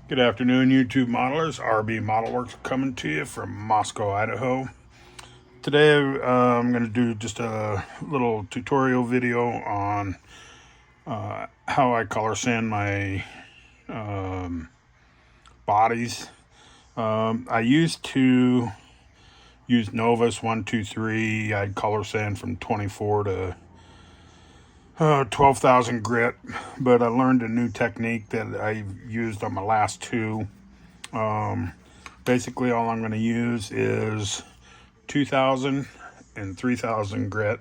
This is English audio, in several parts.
Good afternoon, YouTube modelers. RB Model Works coming to you from Moscow, Idaho. Today I'm going to do just a little tutorial video on how I color sand my bodies. I used to use Novus 123. I'd color sand from 24 to 12,000 grit, but I learned a new technique that I've used on my last two. Basically, all I'm going to use is 2,000 and 3,000 grit,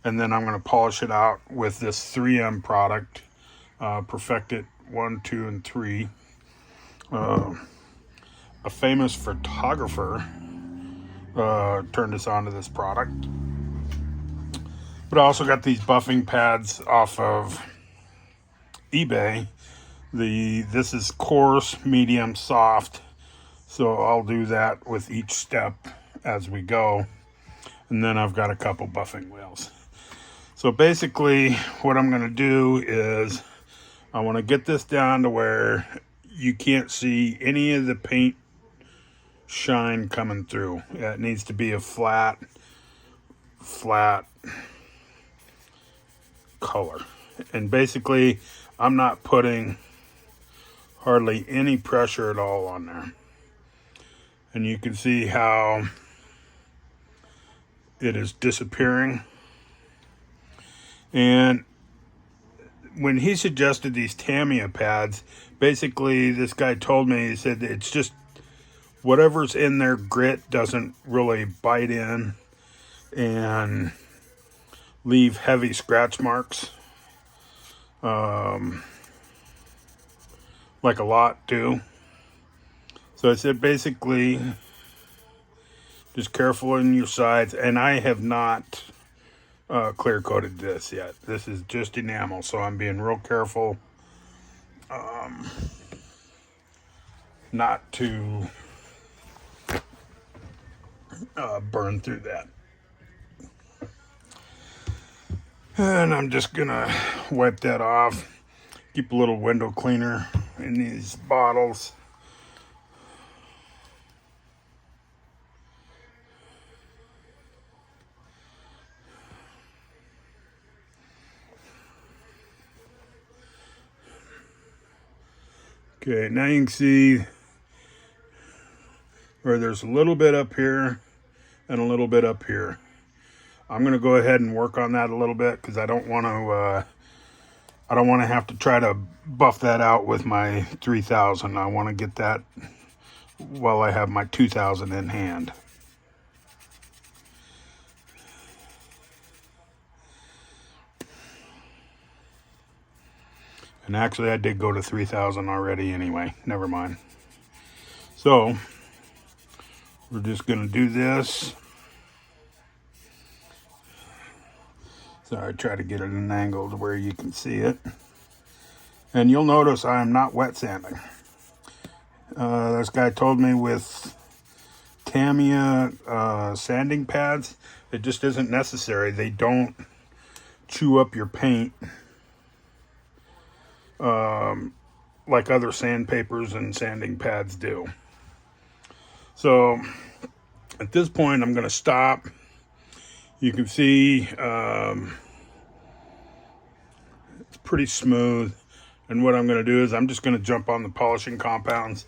and then I'm going to polish it out with this 3M product, Perfect It 1, 2, and 3. A famous photographer turned us on to this product. But I also got these buffing pads off of eBay. This is coarse, medium, soft. So I'll do that with each step as we go. And then I've got a couple buffing wheels. So basically what I'm going to do is I want to get this down to where you can't see any of the paint shine coming through. It needs to be a flat color. And basically I'm not putting hardly any pressure at all on there. And you can see how it is disappearing. And when he suggested these Tamiya pads, basically this guy told me, he said it's just whatever's in their grit doesn't really bite in and leave heavy scratch marks, like a lot do. So I said basically just careful in your sides, and I have not clear coated this yet. This is just enamel, so I'm being real careful not to burn through that. And I'm just gonna wipe that off. Keep a little window cleaner in these bottles. Okay, now you can see where there's a little bit up here and a little bit up here. I'm going to go ahead and work on that a little bit because I don't want to have to try to buff that out with my 3,000. I want to get that while I have my 2,000 in hand. And actually I did go to 3,000 already anyway. Never mind. So we're just going to do this. Sorry, try to get it at an angle to where you can see it. And you'll notice I am not wet sanding. This guy told me with Tamiya sanding pads, it just isn't necessary. They don't chew up your paint like other sandpapers and sanding pads do. So at this point, I'm going to stop. You can see it's pretty smooth. And what I'm going to do is I'm just going to jump on the polishing compounds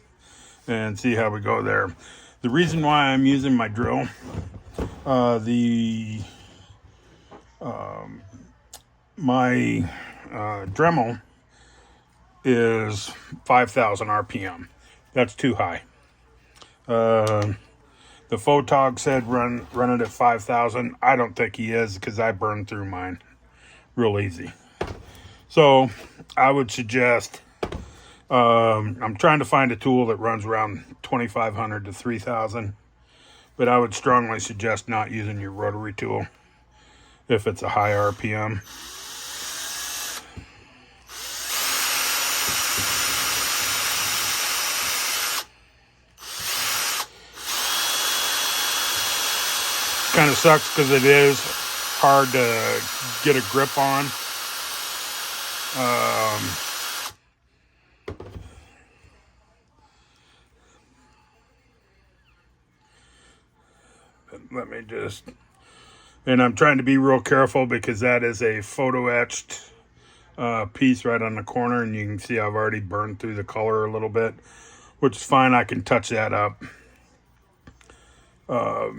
and see how we go there. The reason why I'm using my drill, my Dremel is 5,000 RPM. That's too high. The Photog said run it at 5,000. I don't think he is because I burned through mine real easy. So I would suggest, I'm trying to find a tool that runs around 2,500 to 3,000, but I would strongly suggest not using your rotary tool if it's a high RPM. Kind of sucks because it is hard to get a grip on. let me just, and I'm trying to be real careful because that is a photo etched piece right on the corner, and you can see I've already burned through the color a little bit, which is fine. I can touch that up. But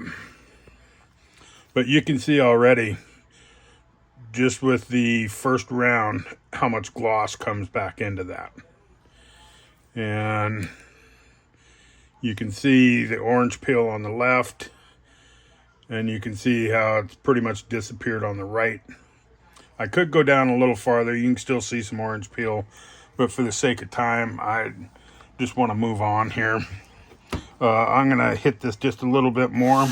you can see already, just with the first round, how much gloss comes back into that. And you can see the orange peel on the left, and you can see how it's pretty much disappeared on the right. I could go down a little farther. You can still see some orange peel, but for the sake of time, I just want to move on here. I'm going to hit this just a little bit more.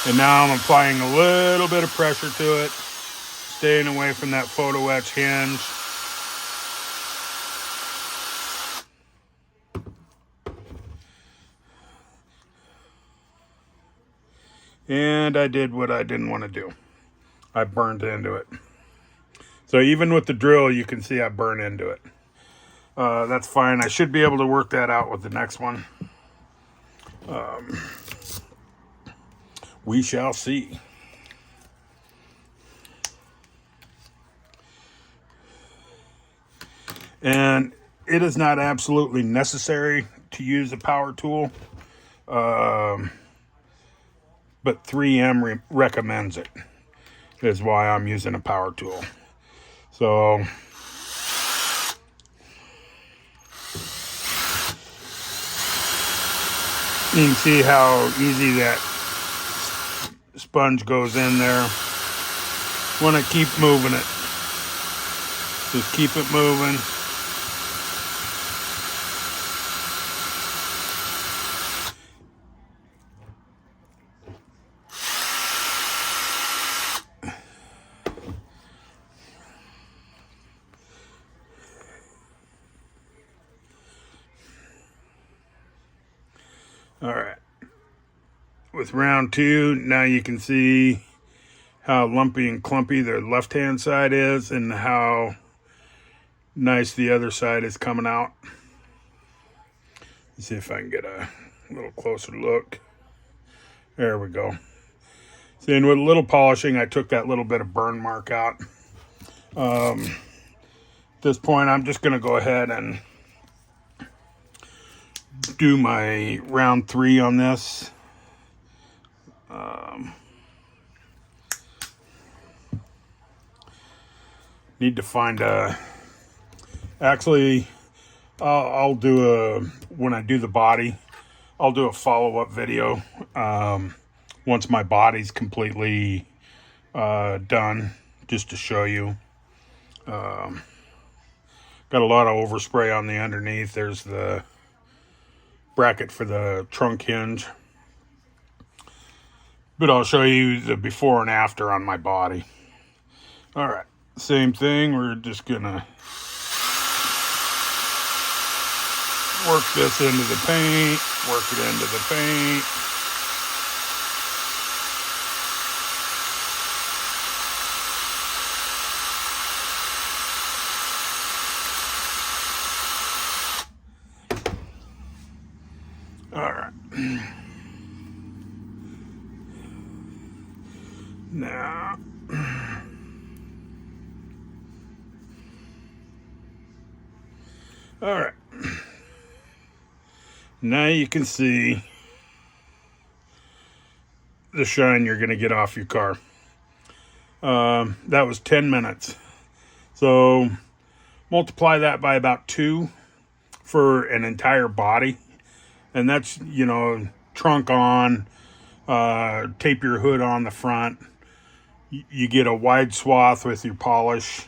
And now I'm applying a little bit of pressure to it, staying away from that photo etch hinge. And I did what I didn't want to do. I burned into it. So even with the drill, you can see I burn into it. That's fine. I should be able to work that out with the next one. We shall see. And it is not absolutely necessary to use a power tool. But 3M recommends it, is why I'm using a power tool. So you can see how easy that sponge goes in there. Want to keep moving it. Just keep it moving. All right. With round two, now you can see how lumpy and clumpy the left-hand side is and how nice the other side is coming out. Let's see if I can get a little closer look. There we go. See, and with a little polishing, I took that little bit of burn mark out. At this point, I'm just going to go ahead and do my round three on this. Need to find a, actually, I'll do a, when I do the body, I'll do a follow-up video once my body's completely done, just to show you. Got a lot of overspray on the underneath. There's the bracket for the trunk hinge. But I'll show you the before and after on my body. All right, same thing. We're just gonna work this into the paint, work it into the paint. All right. Now, all right. Now you can see the shine you're going to get off your car. That was 10 minutes. So multiply that by about 2 for an entire body. And that's, you know, trunk on, tape your hood on the front. You get a wide swath with your polish.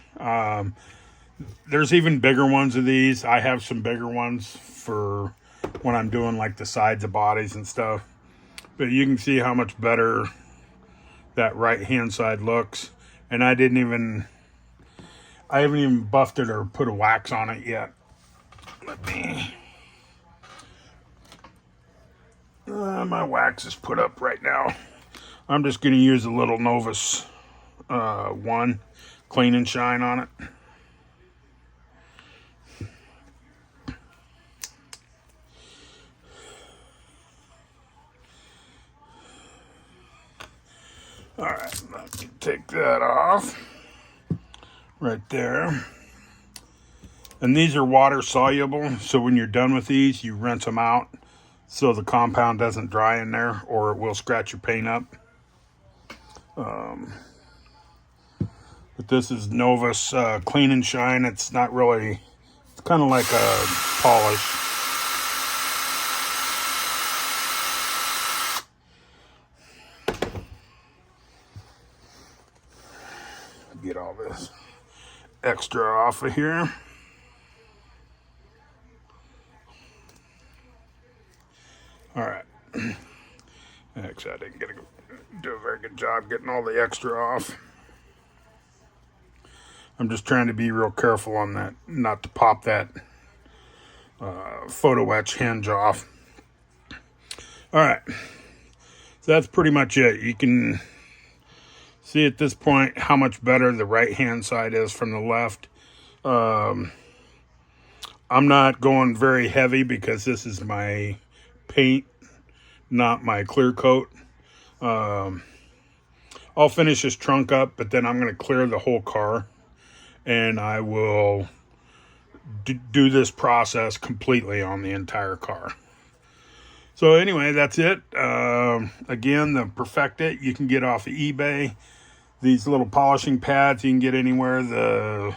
There's even bigger ones of these. I have some bigger ones for when I'm doing like the sides of bodies and stuff. But you can see how much better that right hand side looks. And I haven't even buffed it or put a wax on it yet. Let me, my wax is put up right now. I'm just going to use a little Novus 1 clean and shine on it. All right, let me take that off right there. And these are water soluble, so when you're done with these, you rinse them out so the compound doesn't dry in there or it will scratch your paint up. But this is Novus Clean and Shine. It's not really, it's kind of like a polish. Get all this extra off of here. All right. Actually, I didn't do a very good job getting all the extra off. I'm just trying to be real careful on that, not to pop that photo etch hinge off. All right, so that's pretty much it. You can see at this point how much better the right hand side is from the left. I'm not going very heavy because this is my paint, not my clear coat. I'll finish this trunk up, but then I'm going to clear the whole car. And I will do this process completely on the entire car. So anyway, that's it. Again, the Perfect It you can get off of eBay. These little polishing pads you can get anywhere. The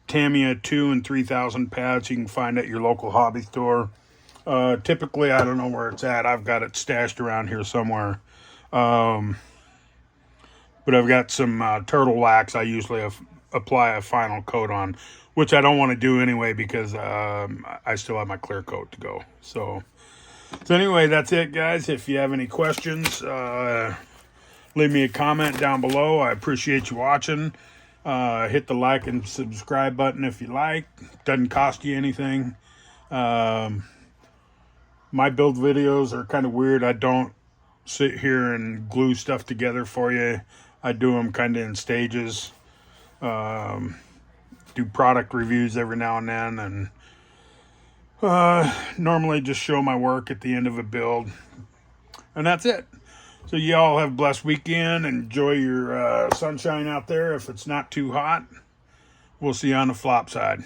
Tamiya 2 and 3000 pads you can find at your local hobby store. Typically, I don't know where it's at. I've got it stashed around here somewhere. But I've got some turtle wax I usually apply a final coat on, which I don't want to do anyway because I still have my clear coat to go. So anyway, that's it, guys. If you have any questions, leave me a comment down below. I appreciate you watching. Hit the like and subscribe button if you like. Doesn't cost you anything. My build videos are kind of weird. I don't sit here and glue stuff together for you. I do them kind of in stages. Do product reviews every now and then, and normally just show my work at the end of a build, and that's it. So you all have a blessed weekend. Enjoy your sunshine out there if it's not too hot. We'll see you on the flop side.